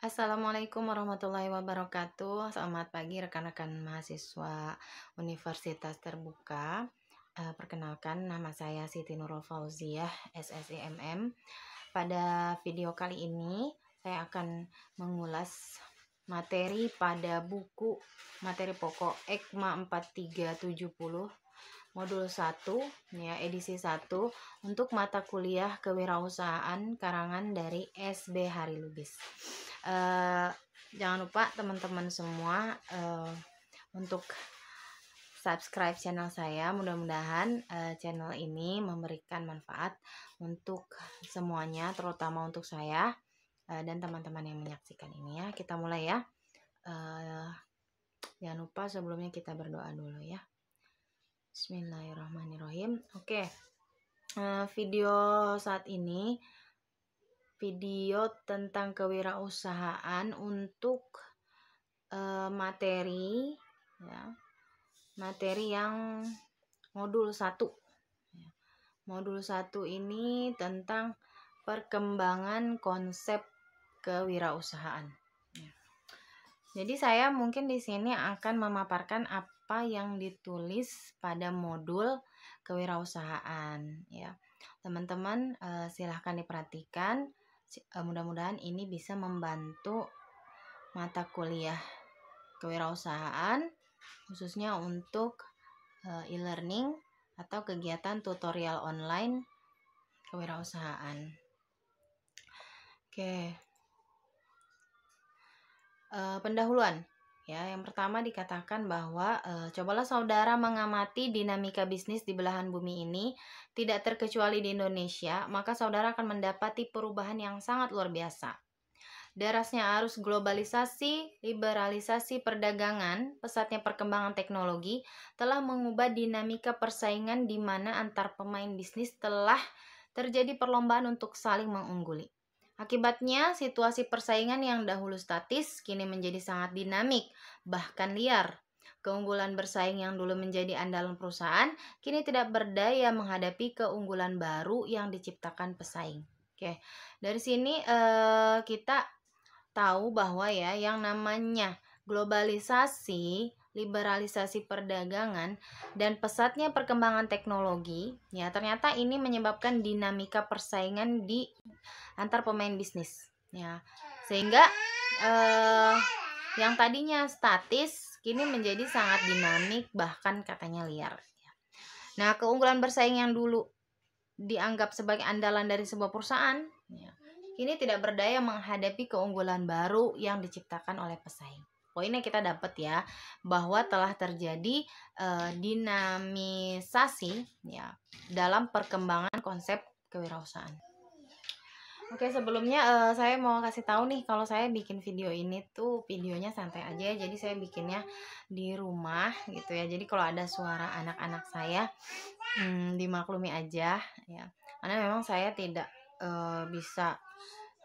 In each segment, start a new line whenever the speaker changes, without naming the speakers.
Assalamualaikum warahmatullahi wabarakatuh. Selamat pagi rekan-rekan mahasiswa Universitas Terbuka. Perkenalkan, nama saya Siti Nurul Fauziah, SSIMM. Pada video kali ini saya akan mengulas materi pada buku materi pokok EKMA 4370 modul 1 ya, edisi 1 untuk mata kuliah kewirausahaan karangan dari SB Hari Lubis. Jangan lupa teman-teman semua untuk subscribe channel saya. Mudah-mudahan channel ini memberikan manfaat untuk semuanya, terutama untuk saya dan teman-teman yang menyaksikan ini ya. Kita mulai ya. Jangan lupa sebelumnya kita berdoa dulu ya. Bismillahirrahmanirrahim. Oke. Video saat ini video tentang kewirausahaan untuk materi ya. Materi yang modul 1. Modul 1 ini tentang perkembangan konsep kewirausahaan. Jadi saya mungkin di sini akan memaparkan apa yang ditulis pada modul kewirausahaan ya. Teman-teman silahkan diperhatikan. Mudah-mudahan ini bisa membantu mata kuliah kewirausahaan khususnya untuk e-learning atau kegiatan tutorial online kewirausahaan. Oke. Pendahuluan ya, yang pertama dikatakan bahwa cobalah saudara mengamati dinamika bisnis di belahan bumi ini, tidak terkecuali di Indonesia, maka saudara akan mendapati perubahan yang sangat luar biasa. Derasnya arus globalisasi, liberalisasi perdagangan, pesatnya perkembangan teknologi telah mengubah dinamika persaingan di mana antar pemain bisnis telah terjadi perlombaan untuk saling mengungguli. Akibatnya, situasi persaingan yang dahulu statis kini menjadi sangat dinamik, bahkan liar. Keunggulan bersaing yang dulu menjadi andalan perusahaan kini tidak berdaya menghadapi keunggulan baru yang diciptakan pesaing. Oke, dari sini kita tahu bahwa ya yang namanya globalisasi, liberalisasi perdagangan, dan pesatnya perkembangan teknologi, ya ternyata ini menyebabkan dinamika persaingan di antar pemain bisnis, ya sehingga yang tadinya statis kini menjadi sangat dinamik, bahkan katanya liar. Nah, keunggulan bersaing yang dulu dianggap sebagai andalan dari sebuah perusahaan, ya, kini tidak berdaya menghadapi keunggulan baru yang diciptakan oleh pesaing. Poinnya kita dapat ya bahwa telah terjadi dinamisasi ya dalam perkembangan konsep kewirausahaan. Oke, sebelumnya saya mau kasih tahu nih kalau saya bikin video ini tuh videonya santai aja, jadi saya bikinnya di rumah gitu ya. Jadi kalau ada suara anak-anak saya dimaklumi aja ya. Karena memang saya tidak bisa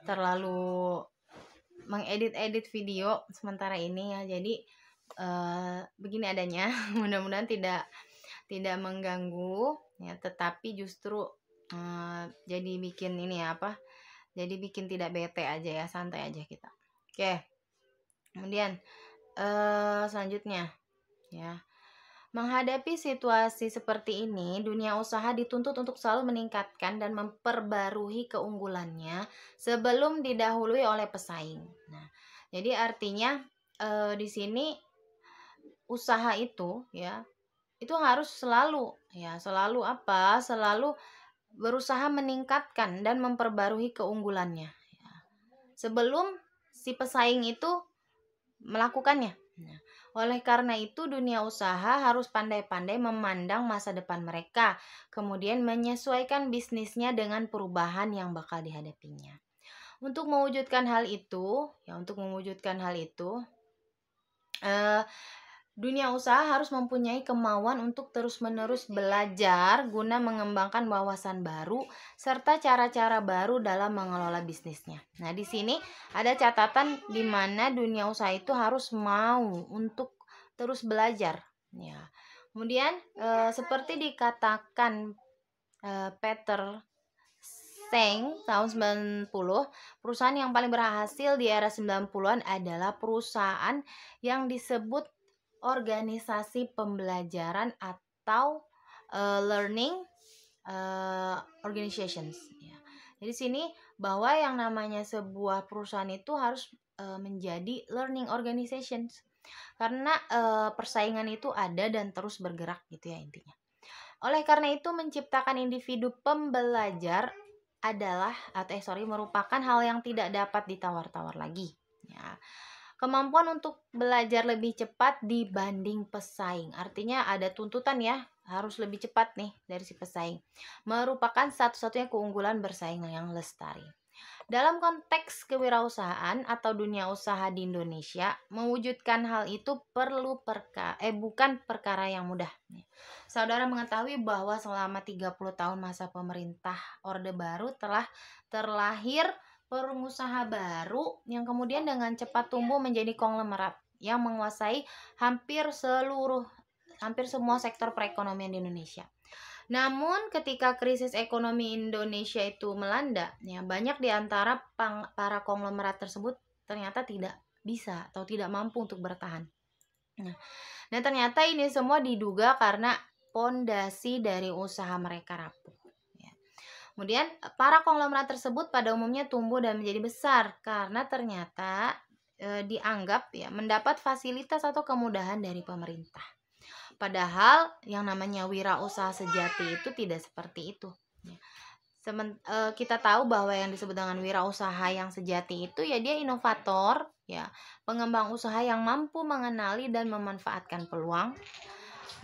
terlalu mengedit video sementara ini ya. Jadi begini adanya. Mudah-mudahan tidak mengganggu ya, tetapi justru jadi bikin ini apa? Jadi bikin tidak bete aja ya, santai aja kita. Oke. Kemudian selanjutnya ya. Menghadapi situasi seperti ini, dunia usaha dituntut untuk selalu meningkatkan dan memperbarui keunggulannya sebelum didahului oleh pesaing. Nah, jadi artinya di sini usaha itu ya, itu harus selalu apa? Selalu berusaha meningkatkan dan memperbarui keunggulannya ya, sebelum si pesaing itu melakukannya. Nah, oleh karena itu dunia usaha harus pandai-pandai memandang masa depan mereka, kemudian menyesuaikan bisnisnya dengan perubahan yang bakal dihadapinya. Untuk mewujudkan hal itu, dunia usaha harus mempunyai kemauan untuk terus-menerus belajar guna mengembangkan wawasan baru serta cara-cara baru dalam mengelola bisnisnya. Nah, di sini ada catatan di mana dunia usaha itu harus mau untuk terus belajar. Ya. Kemudian seperti dikatakan Peter Seng tahun 90, perusahaan yang paling berhasil di era 90-an adalah perusahaan yang disebut organisasi pembelajaran atau learning organizations ya. Jadi sini bahwa yang namanya sebuah perusahaan itu harus menjadi learning organizations karena persaingan itu ada dan terus bergerak gitu ya intinya. Oleh karena itu menciptakan individu pembelajar adalah merupakan hal yang tidak dapat ditawar-tawar lagi ya. Kemampuan untuk belajar lebih cepat dibanding pesaing. Artinya ada tuntutan ya, harus lebih cepat nih dari si pesaing. Merupakan satu-satunya keunggulan bersaing yang lestari. Dalam konteks kewirausahaan atau dunia usaha di Indonesia, mewujudkan hal itu bukan perkara yang mudah. Saudara mengetahui bahwa selama 30 tahun masa pemerintah Orde Baru telah terlahir pengusaha baru yang kemudian dengan cepat tumbuh menjadi konglomerat yang menguasai hampir semua sektor perekonomian di Indonesia. Namun ketika krisis ekonomi Indonesia itu melanda, ya banyak di antara para konglomerat tersebut ternyata tidak bisa atau tidak mampu untuk bertahan. Nah, ternyata ini semua diduga karena pondasi dari usaha mereka rapuh. Kemudian para konglomerat tersebut pada umumnya tumbuh dan menjadi besar karena ternyata dianggap ya mendapat fasilitas atau kemudahan dari pemerintah. Padahal yang namanya wirausaha sejati itu tidak seperti itu. Kita tahu bahwa yang disebut dengan wirausaha yang sejati itu ya dia inovator, ya pengembang usaha yang mampu mengenali dan memanfaatkan peluang,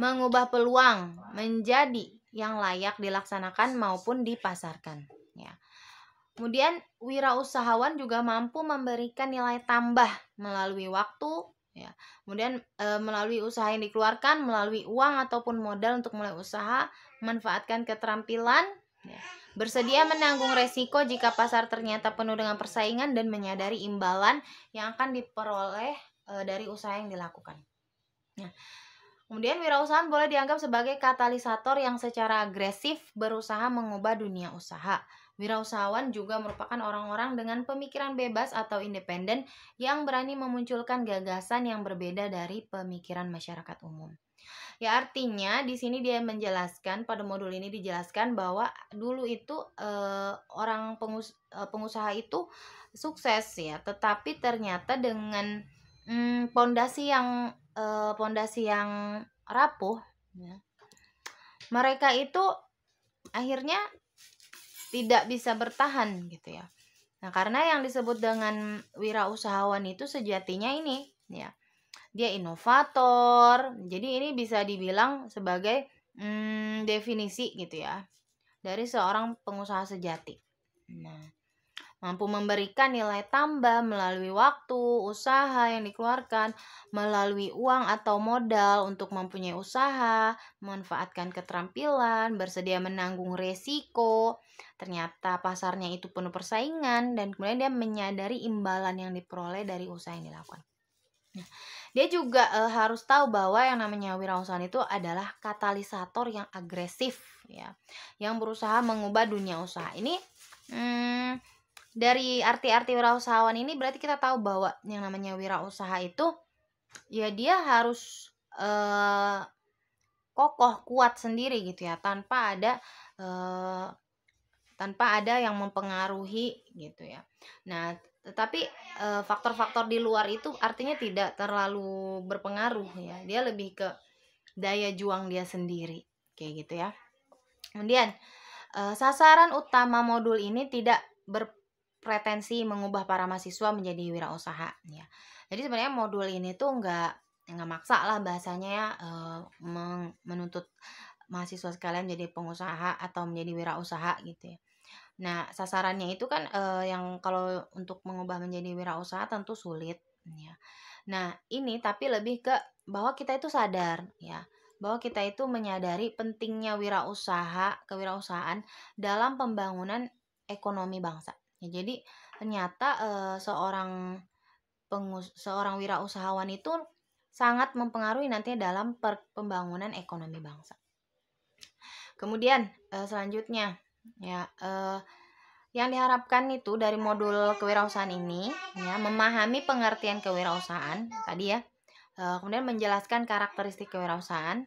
mengubah peluang menjadi yang layak dilaksanakan maupun dipasarkan. Ya. Kemudian wirausahawan juga mampu memberikan nilai tambah melalui waktu, ya. Kemudian melalui usaha yang dikeluarkan, melalui uang ataupun modal untuk mulai usaha, memanfaatkan keterampilan, ya. Bersedia menanggung resiko jika pasar ternyata penuh dengan persaingan dan menyadari imbalan yang akan diperoleh dari usaha yang dilakukan. Nah, kemudian wirausahaan boleh dianggap sebagai katalisator yang secara agresif berusaha mengubah dunia usaha. Wirausahawan juga merupakan orang-orang dengan pemikiran bebas atau independen yang berani memunculkan gagasan yang berbeda dari pemikiran masyarakat umum. Ya artinya di sini dia menjelaskan, pada modul ini dijelaskan bahwa dulu itu orang pengusaha itu sukses ya, tetapi ternyata dengan pondasi yang rapuh ya, mereka itu akhirnya tidak bisa bertahan gitu ya. Nah, karena yang disebut dengan wirausahawan itu sejatinya ini ya, dia inovator. Jadi ini bisa dibilang sebagai definisi gitu ya dari seorang pengusaha sejati. Nah, mampu memberikan nilai tambah melalui waktu, usaha yang dikeluarkan, melalui uang atau modal untuk mempunyai usaha, memanfaatkan keterampilan, bersedia menanggung resiko. Ternyata pasarnya itu penuh persaingan dan kemudian dia menyadari imbalan yang diperoleh dari usaha yang dilakukan. Nah, dia juga harus tahu bahwa yang namanya wirausahaan itu adalah katalisator yang agresif ya, yang berusaha mengubah dunia usaha. Ini dari arti-arti wirausahawan ini berarti kita tahu bahwa yang namanya wirausaha itu ya dia harus kokoh, kuat sendiri gitu ya, tanpa ada yang mempengaruhi gitu ya. Nah, tetapi faktor-faktor di luar itu artinya tidak terlalu berpengaruh ya. Dia lebih ke daya juang dia sendiri kayak gitu ya. Kemudian sasaran utama modul ini tidak berpretensi mengubah para mahasiswa menjadi wirausaha ya. Jadi sebenarnya modul ini tuh nggak maksa lah bahasanya ya, menuntut mahasiswa sekalian menjadi pengusaha atau menjadi wirausaha gitu ya. Nah, sasarannya itu kan yang kalau untuk mengubah menjadi wirausaha tentu sulit ya. Nah, ini tapi lebih ke bahwa kita itu sadar ya, bahwa kita itu menyadari pentingnya kewirausahaan dalam pembangunan ekonomi bangsa. Ya, jadi ternyata seorang wirausahawan itu sangat mempengaruhi nantinya dalam pembangunan ekonomi bangsa. Kemudian selanjutnya ya Yang diharapkan itu dari modul kewirausahaan ini ya, memahami pengertian kewirausahaan tadi ya. Kemudian menjelaskan karakteristik kewirausahaan,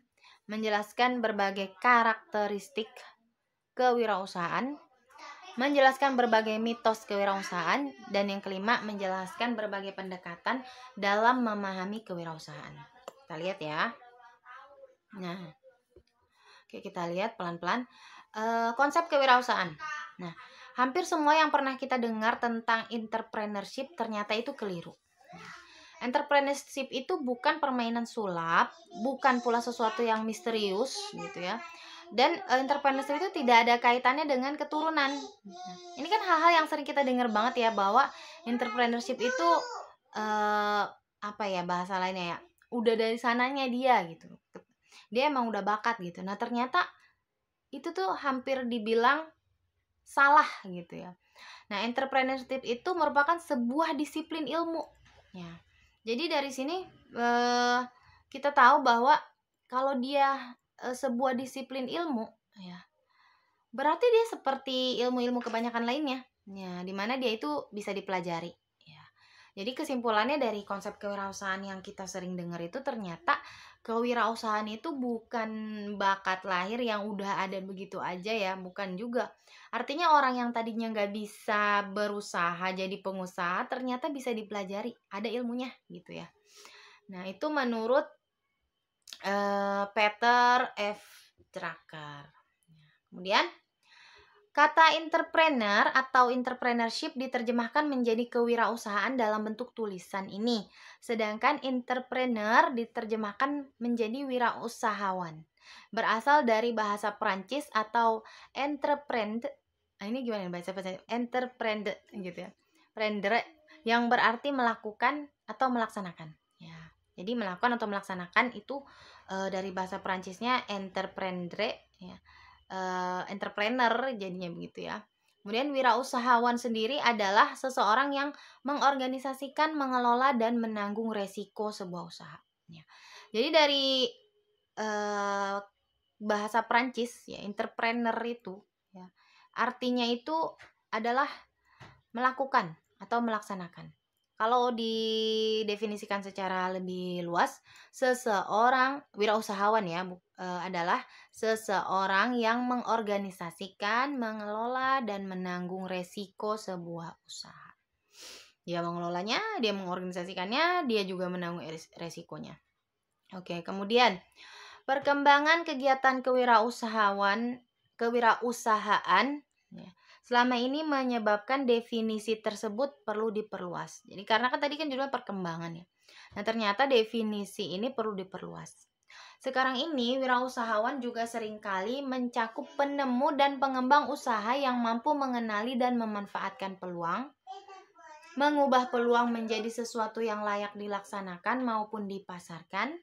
menjelaskan berbagai karakteristik kewirausahaan, menjelaskan berbagai mitos kewirausahaan, dan yang kelima menjelaskan berbagai pendekatan dalam memahami kewirausahaan. Kita lihat ya. Nah, oke, kita lihat pelan-pelan konsep kewirausahaan. Nah, hampir semua yang pernah kita dengar tentang entrepreneurship ternyata itu keliru. Entrepreneurship itu bukan permainan sulap, bukan pula sesuatu yang misterius gitu ya. Dan entrepreneurship itu tidak ada kaitannya dengan keturunan. Nah, ini kan hal-hal yang sering kita dengar banget ya, bahwa entrepreneurship itu apa ya bahasa lainnya ya, udah dari sananya dia gitu. Dia emang udah bakat gitu. Nah, ternyata itu tuh hampir dibilang salah gitu ya. Nah, entrepreneurship itu merupakan sebuah disiplin ilmu ya. Jadi dari sini kita tahu bahwa kalau dia sebuah disiplin ilmu ya, berarti dia seperti ilmu-ilmu kebanyakan lainnya ya, dimana dia itu bisa dipelajari ya. Jadi kesimpulannya dari konsep kewirausahaan yang kita sering dengar itu, ternyata kewirausahaan itu bukan bakat lahir yang udah ada begitu aja ya, bukan juga. Artinya orang yang tadinya nggak bisa berusaha jadi pengusaha ternyata bisa dipelajari, ada ilmunya gitu ya. Nah, itu menurut Peter F. Drucker. Kemudian kata entrepreneur atau entrepreneurship diterjemahkan menjadi kewirausahaan dalam bentuk tulisan ini. Sedangkan entrepreneur diterjemahkan menjadi wirausahawan. Berasal dari bahasa Prancis atau entreprendre. Nah, ini gimana bahasa entreprendre gitu ya. Prendre yang berarti melakukan atau melaksanakan. Ya. Jadi melakukan atau melaksanakan itu dari bahasa Prancisnya entreprendre ya. Entrepreneur jadinya begitu ya. Kemudian wirausahawan sendiri adalah seseorang yang mengorganisasikan, mengelola, dan menanggung resiko sebuah usaha. Ya. Jadi dari bahasa Prancis ya, entrepreneur itu ya, artinya itu adalah melakukan atau melaksanakan. Kalau didefinisikan secara lebih luas, seseorang wirausahawan ya adalah seseorang yang mengorganisasikan, mengelola, dan menanggung resiko sebuah usaha. Dia mengelolanya, dia mengorganisasikannya, dia juga menanggung resikonya. Oke, kemudian perkembangan kegiatan kewirausahaan ya, selama ini menyebabkan definisi tersebut perlu diperluas. Jadi karena kan tadi kan judulnya perkembangan ya. Nah, ternyata definisi ini perlu diperluas. Sekarang ini wirausahawan juga seringkali mencakup penemu dan pengembang usaha yang mampu mengenali dan memanfaatkan peluang, mengubah peluang menjadi sesuatu yang layak dilaksanakan maupun dipasarkan.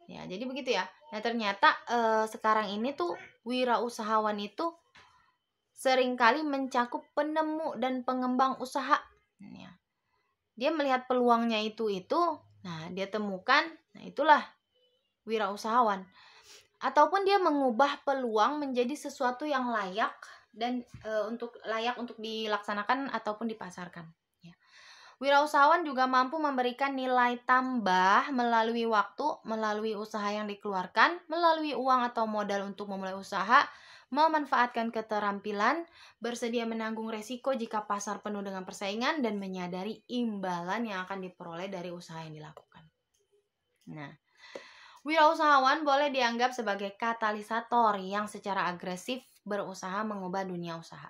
Ya, jadi begitu ya. Nah, ternyata sekarang ini tuh wirausahawan itu seringkali mencakup penemu dan pengembang usaha. Ya. Dia melihat peluangnya itu, nah dia temukan, nah itulah wirausahawan. Ataupun dia mengubah peluang menjadi sesuatu yang layak dan layak untuk dilaksanakan ataupun dipasarkan. Ya. Wirausahawan juga mampu memberikan nilai tambah melalui waktu, melalui usaha yang dikeluarkan, melalui uang atau modal untuk memulai usaha, memanfaatkan keterampilan, bersedia menanggung resiko jika pasar penuh dengan persaingan, dan menyadari imbalan yang akan diperoleh dari usaha yang dilakukan. Nah, wirausahawan boleh dianggap sebagai katalisator yang secara agresif berusaha mengubah dunia usaha.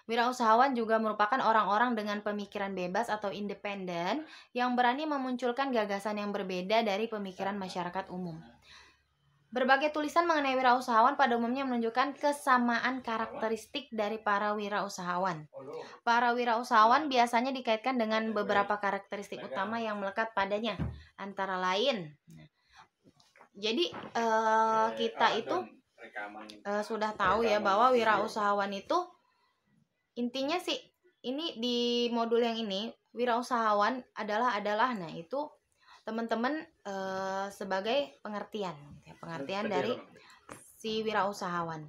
Wirausahawan juga merupakan orang-orang dengan pemikiran bebas atau independen yang berani memunculkan gagasan yang berbeda dari pemikiran masyarakat umum. Berbagai tulisan mengenai wirausahawan pada umumnya menunjukkan kesamaan karakteristik dari para wirausahawan. Para wirausahawan biasanya dikaitkan dengan beberapa karakteristik utama yang melekat padanya, antara lain. Jadi kita itu sudah tahu ya bahwa wirausahawan itu intinya sih ini di modul yang ini wirausahawan adalah nah itu teman-teman sebagai pengertian dari si wirausahawan.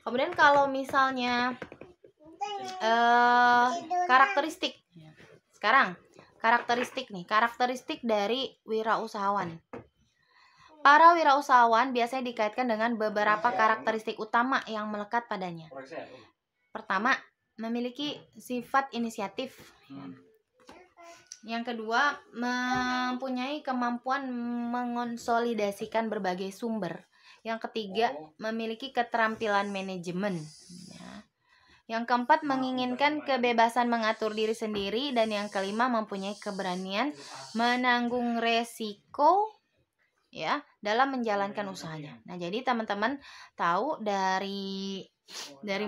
Kemudian kalau misalnya karakteristik. Sekarang karakteristik dari wirausahawan. Para wirausahawan biasanya dikaitkan dengan beberapa karakteristik utama yang melekat padanya. Pertama, memiliki sifat inisiatif. Yang kedua, mempunyai kemampuan mengonsolidasikan berbagai sumber. Yang ketiga, memiliki keterampilan manajemen. Yang keempat, menginginkan kebebasan mengatur diri sendiri. Dan yang kelima, mempunyai keberanian menanggung resiko ya dalam menjalankan usahanya. Nah, jadi teman-teman tahu dari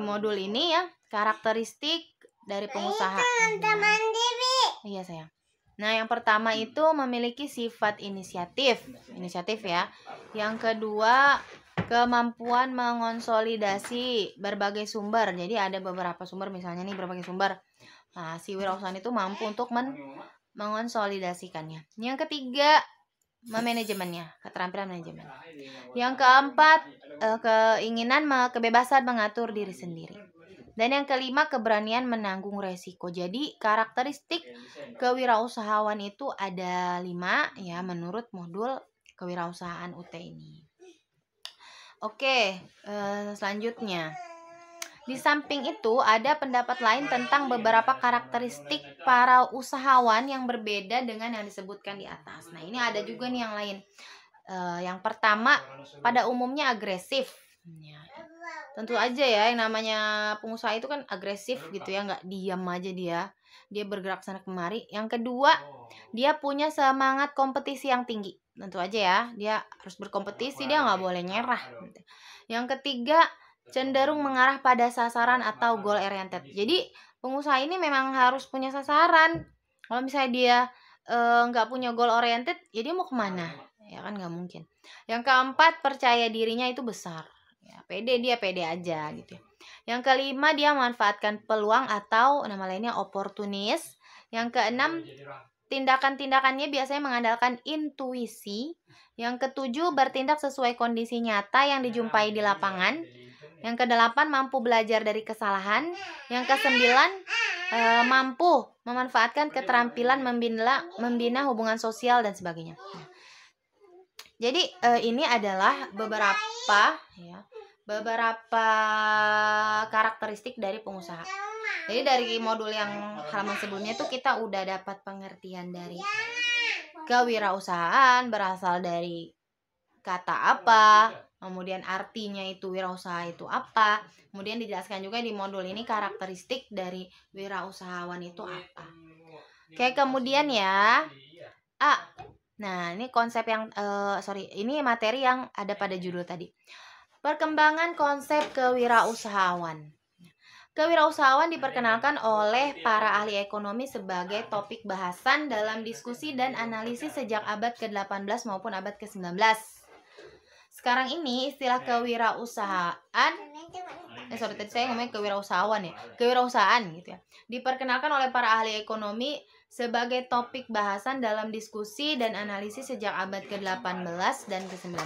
modul ini ya, karakteristik dari pengusaha. Iya, sayang. Nah, yang pertama itu memiliki sifat inisiatif ya. Yang kedua, kemampuan mengonsolidasi berbagai sumber. Jadi ada beberapa sumber, misalnya nih berbagai sumber. Nah, si wirausahaan itu mampu untuk mengonsolidasikannya. Yang ketiga, manajemennya, keterampilan manajemen. Yang keempat, keinginan kebebasan mengatur diri sendiri. Dan yang kelima, keberanian menanggung resiko. Jadi karakteristik kewirausahaan itu ada 5 ya menurut modul kewirausahaan UT ini. Oke, selanjutnya. Di samping itu ada pendapat lain tentang beberapa karakteristik para usahawan yang berbeda dengan yang disebutkan di atas. Nah, ini ada juga nih yang lain. Yang pertama, pada umumnya agresif. Ya, tentu aja ya, yang namanya pengusaha itu kan agresif gitu ya, nggak diam aja dia bergerak sana kemari. Yang kedua, dia punya semangat kompetisi yang tinggi. Tentu aja ya, dia harus berkompetisi, dia nggak boleh nyerah. Yang ketiga, cenderung mengarah pada sasaran atau goal oriented. Jadi pengusaha ini memang harus punya sasaran. Kalau misalnya dia nggak punya goal oriented, ya dia mau kemana? Ya kan nggak mungkin. Yang keempat, percaya dirinya itu besar. Ya, dia pede aja gitu. Yang kelima, dia memanfaatkan peluang atau nama lainnya oportunis. Yang keenam, tindakan-tindakannya biasanya mengandalkan intuisi. Yang ketujuh, bertindak sesuai kondisi nyata yang dijumpai di lapangan. Yang kedelapan, mampu belajar dari kesalahan. Yang kesembilan, mampu memanfaatkan keterampilan membina hubungan sosial dan sebagainya. Jadi ini adalah beberapa karakteristik dari pengusaha. Jadi dari modul yang halaman sebelumnya tuh kita udah dapat pengertian dari kewirausahaan, berasal dari kata apa, kemudian artinya itu wirausaha itu apa, kemudian dijelaskan juga di modul ini karakteristik dari wirausahawan itu apa. Oke, kemudian ya, nah ini konsep yang ini materi yang ada pada judul tadi. Perkembangan konsep kewirausahawan. Kewirausahaan diperkenalkan oleh para ahli ekonomi sebagai topik bahasan dalam diskusi dan analisis sejak abad ke-18 maupun abad ke-19. Sekarang ini istilah kewirausahaan, tadi saya ngomongin kewirausahaan ya, kewirausahaan gitu ya, diperkenalkan oleh para ahli ekonomi sebagai topik bahasan dalam diskusi dan analisis sejak abad ke-18 dan ke-19.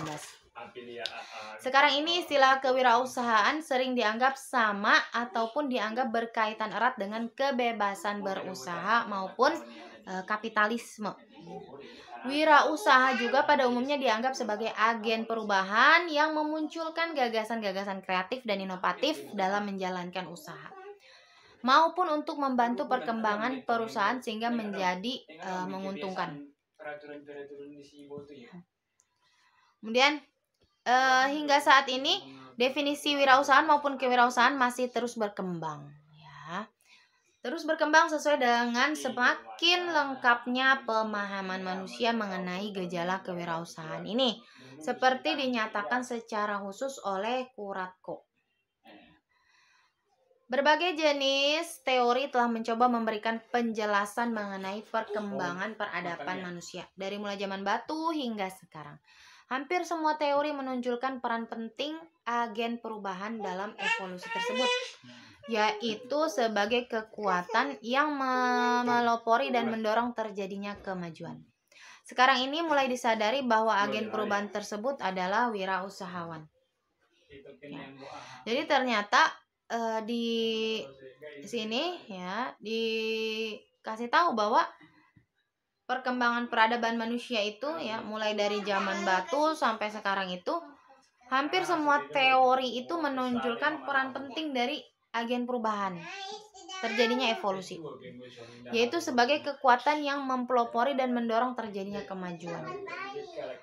Sekarang ini istilah kewirausahaan sering dianggap sama ataupun dianggap berkaitan erat dengan kebebasan berusaha maupun kapitalisme. Wirausaha juga pada umumnya dianggap sebagai agen perubahan yang memunculkan gagasan-gagasan kreatif dan inovatif dalam menjalankan usaha, maupun untuk membantu perkembangan perusahaan sehingga menjadi menguntungkan. Kemudian hingga saat ini definisi wirausahaan maupun kewirausahaan masih terus berkembang ya. Terus berkembang sesuai dengan semakin lengkapnya pemahaman manusia mengenai gejala kewirausahaan ini, seperti dinyatakan secara khusus oleh Kuratko. Berbagai jenis teori telah mencoba memberikan penjelasan mengenai perkembangan peradaban manusia dari mulai zaman batu hingga sekarang. Hampir semua teori menunjukkan peran penting agen perubahan dalam evolusi tersebut, yaitu sebagai kekuatan yang melopori dan mendorong terjadinya kemajuan. Sekarang ini mulai disadari bahwa agen perubahan tersebut adalah wirausahawan. Ya. Jadi ternyata di sini ya dikasih tahu bahwa perkembangan peradaban manusia itu ya mulai dari zaman batu sampai sekarang itu hampir semua teori itu menunjukkan peran penting dari agen perubahan terjadinya evolusi, yaitu sebagai kekuatan yang mempelopori dan mendorong terjadinya kemajuan.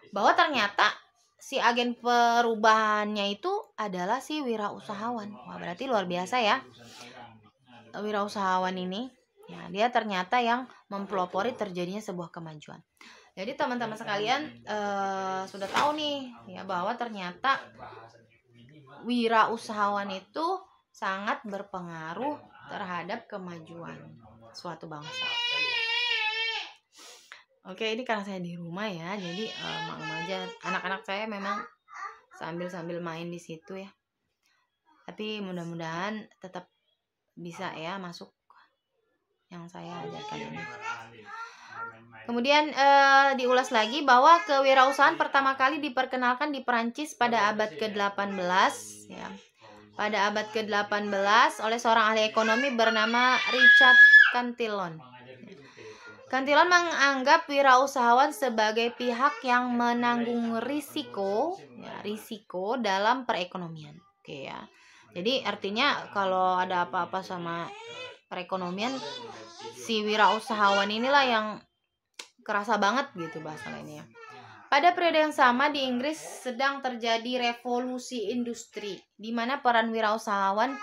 Bahwa ternyata si agen perubahannya itu adalah si wirausahawan. Wah, berarti luar biasa ya wirausahawan ini. Ya, dia ternyata yang mempelopori terjadinya sebuah kemajuan. Jadi teman-teman sekalian sudah tahu nih ya bahwa ternyata wirausahawan itu sangat berpengaruh terhadap kemajuan suatu bangsa. Oke, ini karena saya di rumah ya, jadi maklum aja anak-anak saya memang sambil main di situ ya. Tapi mudah-mudahan tetap bisa ya masuk yang saya ajarkan ini. Kemudian diulas lagi bahwa kewirausahaan pertama kali diperkenalkan di Perancis pada abad ke-18 ya. Pada abad ke-18 oleh seorang ahli ekonomi bernama Richard Cantillon. Cantillon menganggap wirausahawan sebagai pihak yang menanggung risiko dalam perekonomian. Oke ya. Jadi artinya kalau ada apa-apa sama perekonomian, si wirausahawan inilah yang kerasa banget gitu bahasa lainnya. Pada periode yang sama di Inggris sedang terjadi revolusi industri, di mana peran wirausahawan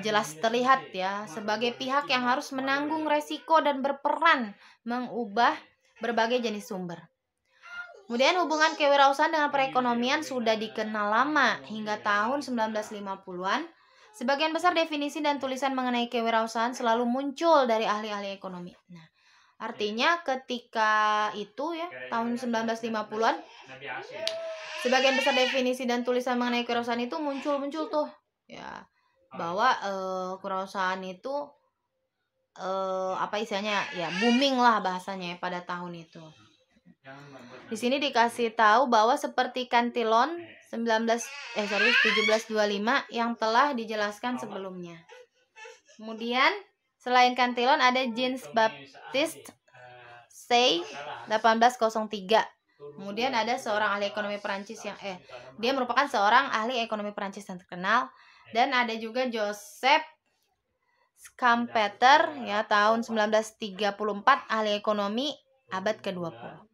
jelas terlihat ya sebagai pihak yang harus menanggung resiko dan berperan mengubah berbagai jenis sumber. Kemudian hubungan kewirausahaan dengan perekonomian sudah dikenal lama hingga tahun 1950-an. Sebagian besar definisi dan tulisan mengenai kewirausahaan selalu muncul dari ahli-ahli ekonomi. Nah, artinya ketika itu ya tahun 1950-an sebagian besar definisi dan tulisan mengenai kewirausahaan itu muncul tuh ya bahwa kewirausahaan itu apa istilahnya ya booming lah bahasanya ya, pada tahun itu. Di sini dikasih tahu bahwa seperti Cantillon 1725 yang telah dijelaskan sebelumnya. Kemudian selain Cantillon ada Jean Baptiste Say 1803. Kemudian ada seorang ahli ekonomi Perancis yang dia merupakan seorang ahli ekonomi Perancis yang terkenal, dan ada juga Joseph Schumpeter ya tahun 1934, ahli ekonomi abad ke-20.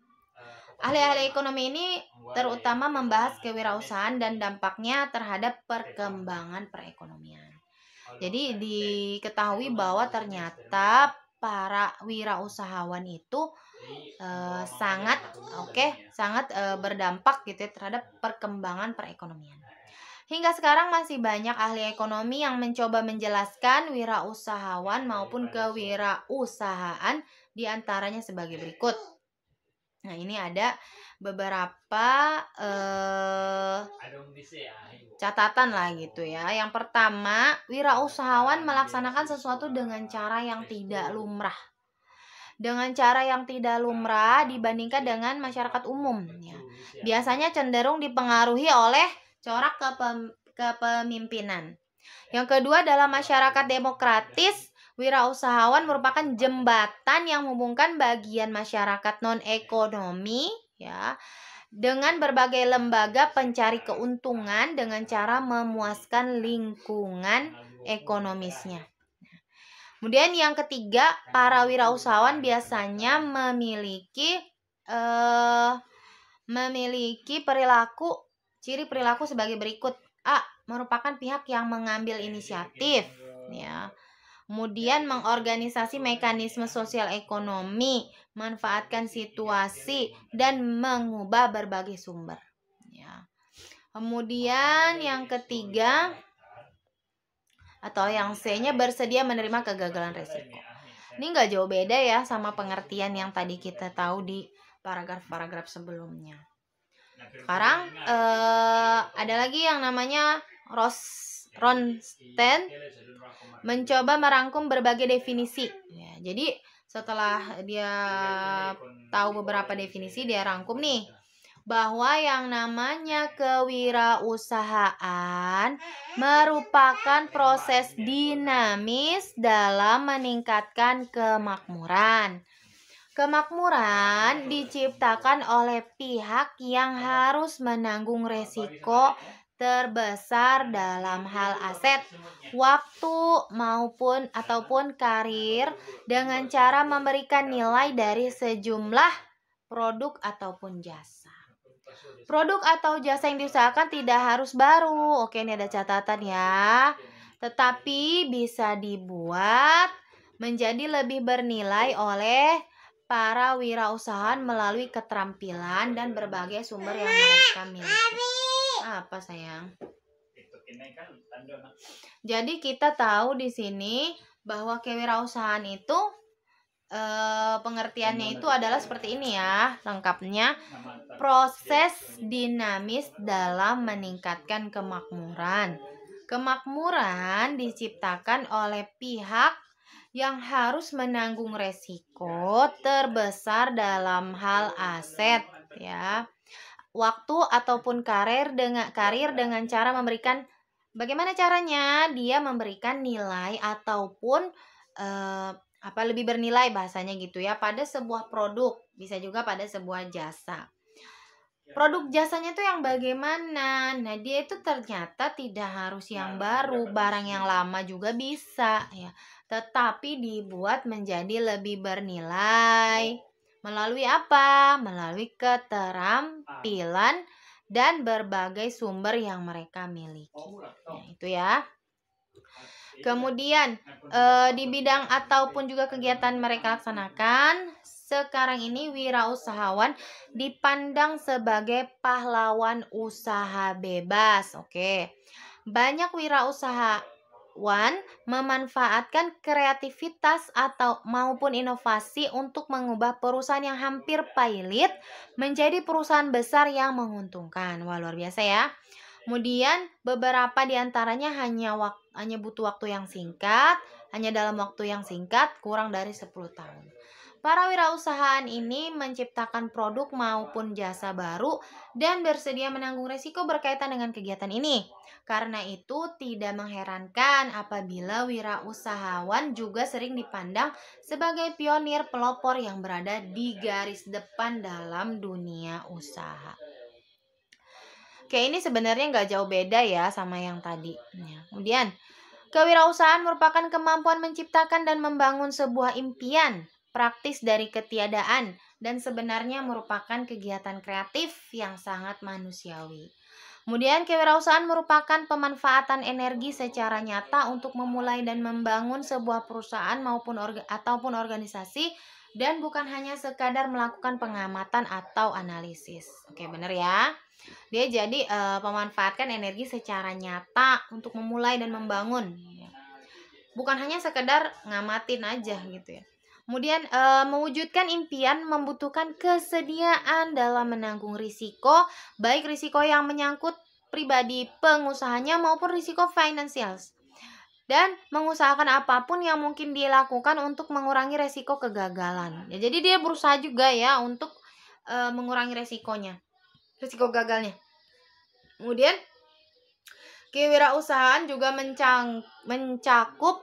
Ahli-ahli ekonomi ini terutama membahas kewirausahaan dan dampaknya terhadap perkembangan perekonomian. Jadi diketahui bahwa ternyata para wirausahawan itu sangat berdampak gitu ya, terhadap perkembangan perekonomian. Hingga sekarang masih banyak ahli ekonomi yang mencoba menjelaskan wirausahawan maupun kewirausahaan diantaranya sebagai berikut. Nah, ini ada beberapa catatan lah gitu ya. Yang pertama, wirausahawan melaksanakan sesuatu dengan cara yang tidak lumrah. Dengan cara yang tidak lumrah dibandingkan dengan masyarakat umum ya. Biasanya cenderung dipengaruhi oleh corak kepemimpinan. Yang kedua, dalam masyarakat demokratis, wirausahawan merupakan jembatan yang menghubungkan bagian masyarakat non-ekonomi ya dengan berbagai lembaga pencari keuntungan dengan cara memuaskan lingkungan ekonomisnya. Kemudian yang ketiga, para wirausahawan biasanya memiliki ciri perilaku sebagai berikut. A. Merupakan pihak yang mengambil inisiatif ya. Kemudian mengorganisasi mekanisme sosial ekonomi, manfaatkan situasi dan mengubah berbagai sumber ya. Kemudian yang ketiga atau yang C-nya bersedia menerima kegagalan resiko. Ini nggak jauh beda ya sama pengertian yang tadi kita tahu di paragraf-paragraf sebelumnya. Sekarang ada lagi yang namanya Ronstadt mencoba merangkum berbagai definisi ya. Jadi setelah dia tahu beberapa definisi, dia rangkum nih bahwa yang namanya kewirausahaan merupakan proses dinamis dalam meningkatkan kemakmuran. Kemakmuran diciptakan oleh pihak yang harus menanggung resiko terbesar dalam hal aset, waktu ataupun karir dengan cara memberikan nilai dari sejumlah produk ataupun jasa. Produk atau jasa yang diusahakan tidak harus baru. Oke, ini ada catatan ya. Tetapi bisa dibuat menjadi lebih bernilai oleh para wirausahaan melalui keterampilan dan berbagai sumber yang mereka miliki. Apa sayang? Jadi kita tahu di sini bahwa kewirausahaan itu pengertiannya itu adalah seperti ini ya, lengkapnya. Proses dinamis dalam meningkatkan kemakmuran. Kemakmuran diciptakan oleh pihak yang harus menanggung resiko terbesar dalam hal aset ya, waktu ataupun karir dengan cara memberikan, bagaimana caranya dia memberikan nilai ataupun lebih bernilai bahasanya gitu ya pada sebuah produk, bisa juga pada sebuah jasa. Produk jasanya tuh yang bagaimana? Nah, dia itu ternyata tidak harus yang baru, barang yang lama juga bisa ya. Tetapi dibuat menjadi lebih bernilai. Melalui apa? Melalui keterampilan dan berbagai sumber yang mereka miliki. Nah, itu ya. Kemudian di bidang ataupun juga kegiatan mereka laksanakan, sekarang ini wirausahawan dipandang sebagai pahlawan usaha bebas. Oke. Banyak wirausahawan memanfaatkan kreativitas maupun inovasi untuk mengubah perusahaan yang hampir pailit menjadi perusahaan besar yang menguntungkan. Wah, luar biasa ya. Kemudian beberapa diantaranya hanya butuh waktu yang singkat, hanya dalam waktu yang singkat, kurang dari 10 tahun. Para wirausahaan ini menciptakan produk maupun jasa baru dan bersedia menanggung risiko berkaitan dengan kegiatan ini. Karena itu tidak mengherankan apabila wirausahawan juga sering dipandang sebagai pionir pelopor yang berada di garis depan dalam dunia usaha. Oke, ini sebenarnya nggak jauh beda ya sama yang tadi. Kemudian, kewirausahaan merupakan kemampuan menciptakan dan membangun sebuah impian praktis dari ketiadaan dan sebenarnya merupakan kegiatan kreatif yang sangat manusiawi. Kemudian kewirausahaan merupakan pemanfaatan energi secara nyata untuk memulai dan membangun sebuah perusahaan ataupun organisasi dan bukan hanya sekadar melakukan pengamatan atau analisis. Oke, benar ya. Dia jadi memanfaatkan energi secara nyata untuk memulai dan membangun. Bukan hanya sekedar ngamatin aja gitu ya. Kemudian mewujudkan impian membutuhkan kesediaan dalam menanggung risiko, baik risiko yang menyangkut pribadi pengusahanya maupun risiko finansial. Dan mengusahakan apapun yang mungkin dilakukan untuk mengurangi risiko kegagalan. Ya, jadi dia berusaha juga ya untuk mengurangi risiko gagalnya. Kemudian kewirausahaan juga mencakup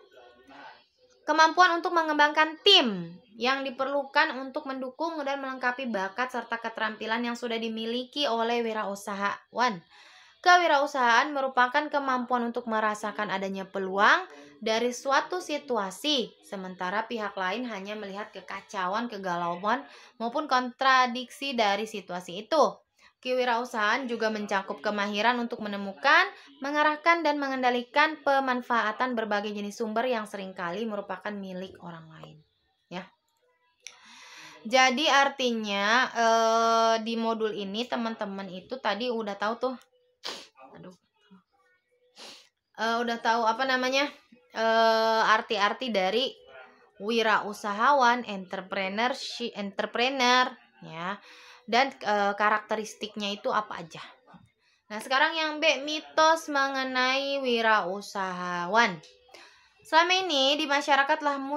kemampuan untuk mengembangkan tim yang diperlukan untuk mendukung dan melengkapi bakat serta keterampilan yang sudah dimiliki oleh wirausahawan. Kewirausahaan merupakan kemampuan untuk merasakan adanya peluang dari suatu situasi, sementara pihak lain hanya melihat kekacauan, kegalauan, maupun kontradiksi dari situasi itu. Kewirausahaan juga mencakup kemahiran untuk menemukan, mengarahkan, dan mengendalikan pemanfaatan berbagai jenis sumber yang seringkali merupakan milik orang lain. Ya. Jadi artinya di modul ini teman-teman itu tadi udah tahu tuh, udah tahu arti-arti dari wirausahawan, entrepreneur ya. Dan karakteristiknya itu apa aja. Nah, sekarang yang B, mitos mengenai wirausahawan. Selama ini di masyarakat telah